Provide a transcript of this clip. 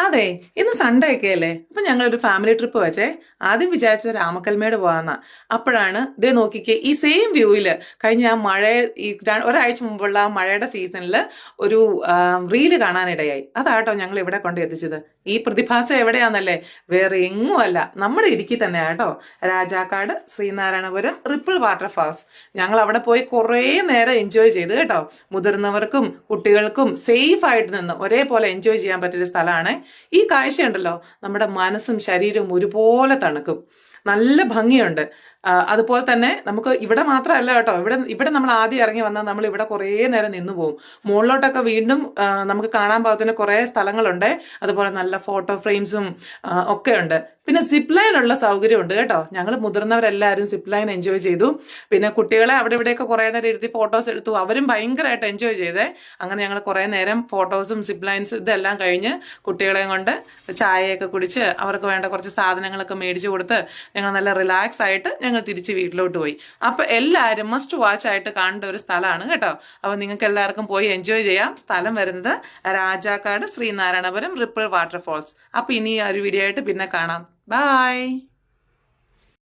അതെ, ഇന്ന് സൺഡേ ഒക്കെ അല്ലേ. അപ്പൊ ഞങ്ങളൊരു ഫാമിലി ട്രിപ്പ് വെച്ചേ. ആദ്യം വിചാരിച്ചത് രാമക്കൽമേട് പോകാന്നാ. അപ്പോഴാണ് ദേ നോക്കിക്കേ, ഈ സെയിം വ്യൂവില് കഴിഞ്ഞ ആ മഴ, ഒരാഴ്ച മുമ്പുള്ള ആ മഴയുടെ സീസണിൽ ഒരു റീല് കാണാനിടയായി. അതാട്ടോ ഞങ്ങൾ ഇവിടെ കൊണ്ട് എത്തിച്ചത്. ഈ പ്രതിഭാസം എവിടെയാന്നല്ലേ, വേറെ എങ്ങും അല്ല, നമ്മുടെ ഇടുക്കി തന്നെയാ കേട്ടോ. Rajakkad Sreenarayanapuram ripple waterfalls. ഞങ്ങൾ അവിടെ പോയി കുറേ നേരം എൻജോയ് ചെയ്ത് കേട്ടോ. മുതിർന്നവർക്കും കുട്ടികൾക്കും സേഫ് ആയിട്ട് നിന്ന് ഒരേപോലെ എൻജോയ് ചെയ്യാൻ പറ്റിയൊരു സ്ഥലമാണ്. ഈ കാഴ്ചയുണ്ടല്ലോ, നമ്മുടെ മനസ്സും ശരീരവും ഒരുപോലെ തണുക്കും. നല്ല ഭംഗിയുണ്ട്. അതുപോലെ തന്നെ നമുക്ക് ഇവിടെ മാത്രമല്ല കേട്ടോ, ഇവിടെ നമ്മൾ ആദ്യം ഇറങ്ങി വന്നാൽ നമ്മൾ ഇവിടെ കുറേ നേരം നിന്ന് പോകും. മുകളിലോട്ടൊക്കെ വീണ്ടും നമുക്ക് കാണാൻ പാകത്തിന് കുറേ സ്ഥലങ്ങളുണ്ട്. അതുപോലെ നല്ല ഫോട്ടോ ഫ്രെയിംസും ഒക്കെ ഉണ്ട്. പിന്നെ സിപ്പ് ലൈൻ ഉള്ള സൗകര്യം ഉണ്ട് കേട്ടോ. ഞങ്ങൾ മുതിർന്നവരെല്ലാവരും സിപ്പ് ലൈൻ എൻജോയ് ചെയ്തു. പിന്നെ കുട്ടികളെ അവിടെ ഇവിടെയൊക്കെ കുറേ നേരം ഇരുത്തി ഫോട്ടോസ് എടുത്തു. അവരും ഭയങ്കരമായിട്ട് എൻജോയ് ചെയ്തേ. അങ്ങനെ ഞങ്ങൾ കുറേ നേരം ഫോട്ടോസും സിപ്പ് ലൈൻസ് ഇതെല്ലാം കഴിഞ്ഞ് കുട്ടികളെയും കൊണ്ട് ചായയൊക്കെ കുടിച്ച് അവർക്ക് വേണ്ട കുറച്ച് സാധനങ്ങളൊക്കെ മേടിച്ചു കൊടുത്ത് ഞങ്ങൾ നല്ല റിലാക്സ് ആയിട്ട് ഞങ്ങൾ തിരിച്ച് വീട്ടിലോട്ട് പോയി. അപ്പൊ എല്ലാവരും മസ്റ്റ് വാച്ച് ആയിട്ട് കാണേണ്ട ഒരു സ്ഥലമാണ് കേട്ടോ. അപ്പൊ നിങ്ങൾക്ക് എല്ലാവർക്കും പോയി എൻജോയ് ചെയ്യാം. സ്ഥലം വരുന്നത് രാജാക്കാട് ശ്രീനാരായണപുരം റിപ്പിൾ വാട്ടർഫാൾസ്. അപ്പൊ ഇനി ഒരു വീഡിയോ ആയിട്ട് പിന്നെ കാണാം. Bye.